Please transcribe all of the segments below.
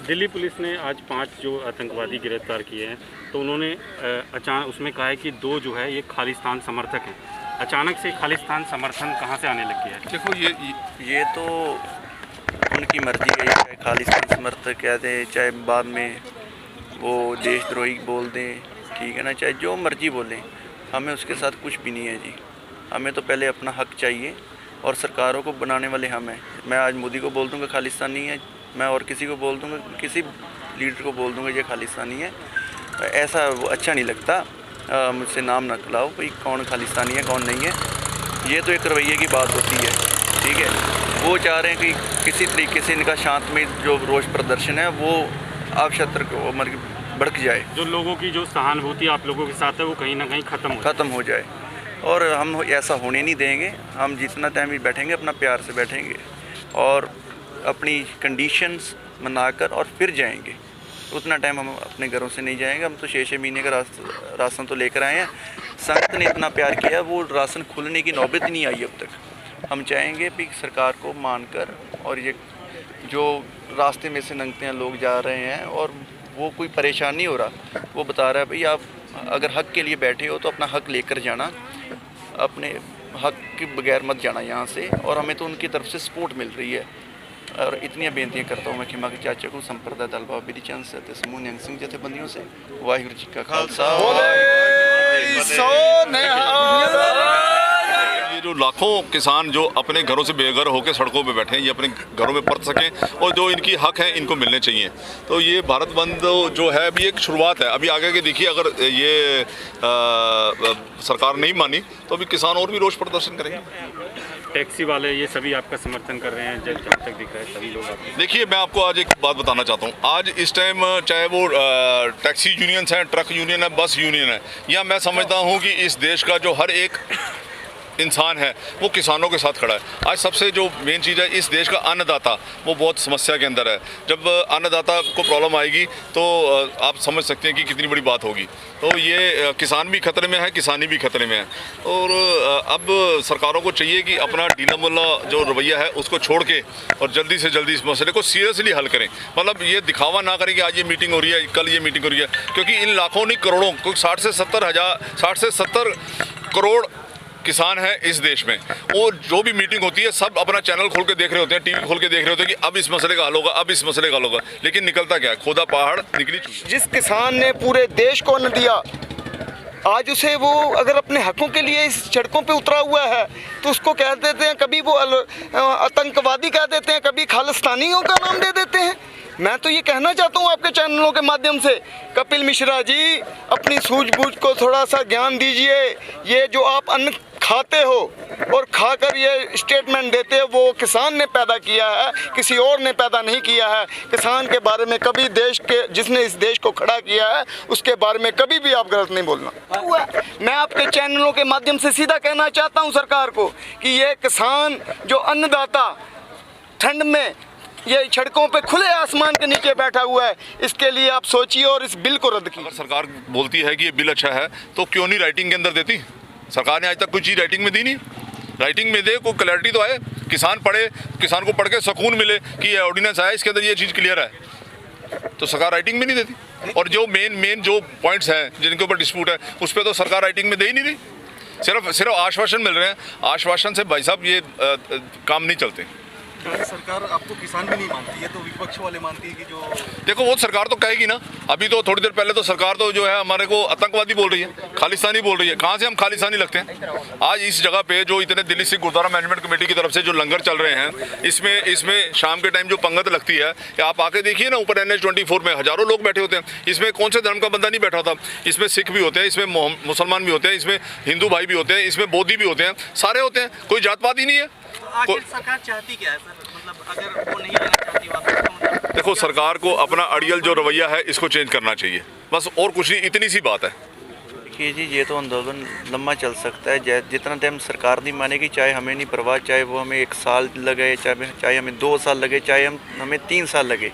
Delhi police ने आज 5 जो आतंकवादी गिरफ्तार किए हैं, तो उन्होंने अचानक उसमें कहा है कि 2 जो है ये खालिस्तान समर्थक हैं। अचानक से खालिस्तान समर्थन कहाँ से आने लग गया है? देखो ये तो उनकी मर्जी है, चाहे खालिस्तान समर्थक कह दें, चाहे बाद में वो देशद्रोही बोल दें, ठीक है ना, चाहे जो मर्जी बोलें, हमें उसके साथ कुछ भी नहीं है जी। हमें तो पहले अपना हक चाहिए और सरकारों को बनाने वाले हम हैं। मैं आज मोदी को बोल दूँगा खालिस्तानी है, मैं और किसी को बोल दूँगा, किसी लीडर को बोल दूँगा ये खालिस्तानी है, ऐसा वो अच्छा नहीं लगता। मुझसे नाम ना खिलाओ भाई कौन खालिस्तानी है कौन नहीं है। ये तो एक रवैये की बात होती है, ठीक है। वो चाह रहे हैं कि किसी तरीके से इनका शांतमय जो रोष प्रदर्शन है वो आप शत्रु को भड़क जाए, जो लोगों की जो सहानुभूति आप लोगों के साथ है वो कहीं ना कहीं ख़त्म हो जाए। और हम ऐसा होने नहीं देंगे। हम जितना टाइम भी बैठेंगे अपना प्यार से बैठेंगे और अपनी कंडीशंस मनाकर और फिर जाएंगे। उतना टाइम हम अपने घरों से नहीं जाएंगे। हम तो 6-6 महीने का राशन तो लेकर आए हैं। संगत ने इतना प्यार किया, वो राशन खुलने की नौबत ही नहीं आई अब तक। हम चाहेंगे कि सरकार को मानकर, और ये जो रास्ते में से नंगते हैं लोग जा रहे हैं और वो कोई परेशान नहीं हो रहा, वो बता रहा है भाई आप अगर हक के लिए बैठे हो तो अपना हक लेकर जाना, अपने हक के बगैर मत जाना यहाँ से। और हमें तो उनकी तरफ से सपोर्ट मिल रही है। और इतनी बेनतियाँ करता हूँ मैं खिमा के चाचा को, संप्रदाय दल बाबा बिधि चंद से समूह निहंग सिंह जथेबंदियों से। वाहिगुरू जी का खालसा। ये जो लाखों किसान जो अपने घरों से बेघर होकर सड़कों पे बैठे हैं, ये अपने घरों में परत सकें और जो इनकी हक हैं इनको मिलने चाहिए। तो ये भारत बंद जो है अभी एक शुरुआत है। अभी आगे के देखिए, अगर ये सरकार नहीं मानी तो अभी किसान और भी रोष प्रदर्शन करेंगे। टैक्सी वाले ये सभी आपका समर्थन कर रहे हैं, जहाँ तक दिख रहा है सभी लोग आपके। देखिए, मैं आपको आज एक बात बताना चाहता हूँ। आज इस टाइम चाहे वो टैक्सी यूनियंस हैं, ट्रक यूनियन है, बस यूनियन है, या मैं समझता हूँ कि इस देश का जो हर एक इंसान है वो किसानों के साथ खड़ा है। आज सबसे जो मेन चीज़ है, इस देश का अन्नदाता वो बहुत समस्या के अंदर है। जब अन्नदाता को प्रॉब्लम आएगी तो आप समझ सकते हैं कि कितनी बड़ी बात होगी। तो ये किसान भी खतरे में है, किसानी भी खतरे में है। और अब सरकारों को चाहिए कि अपना ढीला मुल्ला जो रवैया है उसको छोड़ के और जल्दी से जल्दी इस मसले को सीरियसली हल करें। मतलब ये दिखावा ना करें कि आज ये मीटिंग हो रही है, कल ये मीटिंग हो रही है, क्योंकि इन लाखों नहीं करोड़ों, कोई 60 से 70 करोड़ किसान है इस देश में। वो जो भी मीटिंग होती है सब अपना चैनल खोल के देख रहे होते हैं, टीवी खोल के देख रहे होते हैं कि अब इस मसले का हल होगा, अब इस मसले का हल होगा, लेकिन निकलता क्या है? खोदा पहाड़ निकली चूड़ी। जिस किसान ने पूरे देश को अन्न दिया, आज उसे वो अगर अपने हकों के लिए इस सड़कों पे उतरा हुआ है तो उसको कह देते हैं, कभी वो आतंकवादी कह देते हैं, कभी खालिस्तानियों का नाम दे देते हैं। मैं तो ये कहना चाहता हूँ आपके चैनलों के माध्यम से, कपिल मिश्रा जी अपनी सूझबूझ को थोड़ा सा ज्ञान दीजिए। ये जो आप अन्न खाते हो और खाकर ये स्टेटमेंट देते हो, वो किसान ने पैदा किया है, किसी और ने पैदा नहीं किया है। किसान के बारे में कभी देश के जिसने इस देश को खड़ा किया है उसके बारे में कभी भी आप गलत नहीं बोलना। मैं आपके चैनलों के माध्यम से सीधा कहना चाहता हूँ सरकार को कि ये किसान जो अन्नदाता ठंड में ये सड़कों पे खुले आसमान के नीचे बैठा हुआ है, इसके लिए आप सोचिए और इस बिल को रद्द कीजिए। अगर सरकार बोलती है कि ये बिल अच्छा है तो क्यों नहीं राइटिंग के अंदर देती? सरकार ने आज तक कोई चीज़ राइटिंग में दी नहीं। राइटिंग में दे, कोई क्लैरिटी तो आए, किसान पढ़े, किसान को पढ़ के सुकून मिले कि ये ऑर्डिनेंस आया, इसके अंदर ये चीज़ क्लियर है। तो सरकार राइटिंग में नहीं देती। और जो मेन जो पॉइंट्स हैं जिनके ऊपर डिस्प्यूट है उस पर तो सरकार राइटिंग में दे ही नहीं रही। सिर्फ आश्वासन मिल रहे हैं। आश्वासन से भाई साहब ये काम नहीं चलते। सरकार आपको किसान भी नहीं मानती है तो विपक्ष वाले मानती है कि जो देखो वो सरकार तो कहेगी ना। अभी तो थोड़ी देर पहले तो सरकार तो जो है हमारे को आतंकवादी बोल रही है, खालिस्तानी बोल रही है। कहाँ से हम खालिस्तानी लगते हैं? आज इस जगह पे जो इतने दिल्ली सिख गुरुद्वारा मैनेजमेंट कमेटी की तरफ से जो लंगर चल रहे हैं, इसमें शाम के टाइम जो पंगत लगती है, आप आके देखिए ना, ऊपर NH-24 में हजारों लोग बैठे होते हैं। इसमें कौन से धर्म का बंदा नहीं बैठा होता? इसमें सिख भी होते हैं, इसमें मुसलमान भी होते हैं, इसमें हिंदू भाई भी होते हैं, इसमें बौद्धि भी होते हैं, सारे होते हैं। कोई जातपात ही नहीं है। आखिर सरकार चाहती क्या है सर? मतलब अगर वो नहीं लेना चाहती वापस, देखो सरकार को अपना अड़ियल जो रवैया है इसको चेंज करना चाहिए, बस और कुछ नहीं। इतनी सी बात है। देखिए जी, ये तो आंदोलन लंबा चल सकता है। जितना टाइम सरकार नहीं मानेगी, चाहे हमें नहीं परवाह, चाहे वो हमें 1 साल लगे, चाहे हमें 2 साल लगे, चाहे हमें 3 साल लगे।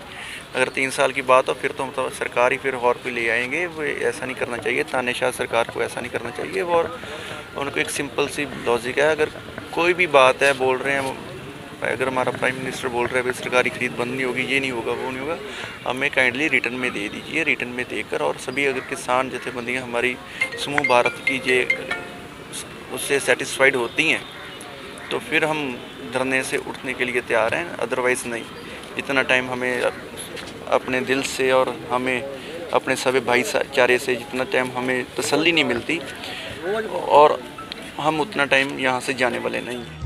अगर 3 साल की बात हो फिर तो हम तो सरकार ही फिर और कोई ले आएंगे। वो ऐसा नहीं करना चाहिए। तानाशाह सरकार को ऐसा नहीं करना चाहिए। और उनको एक सिंपल सी लॉजिक है, अगर कोई भी बात है बोल रहे हैं पाए। अगर हमारा प्राइम मिनिस्टर बोल रहा है भाई सरकारी खरीद बंद नहीं होगी, ये नहीं होगा, वो नहीं होगा, हमें काइंडली रिटर्न में दे दीजिए। रिटर्न में देकर और सभी अगर किसान जथेबंदियाँ हमारी समूह भारत की जे उससे सेटिस्फाइड होती हैं तो फिर हम धरने से उठने के लिए तैयार हैं, अदरवाइज़ नहीं। इतना टाइम हमें अपने दिल से और हमें अपने सभी भाईचारे से जितना टाइम हमें तसल्ली नहीं मिलती और हम उतना टाइम यहाँ से जाने वाले नहीं हैं।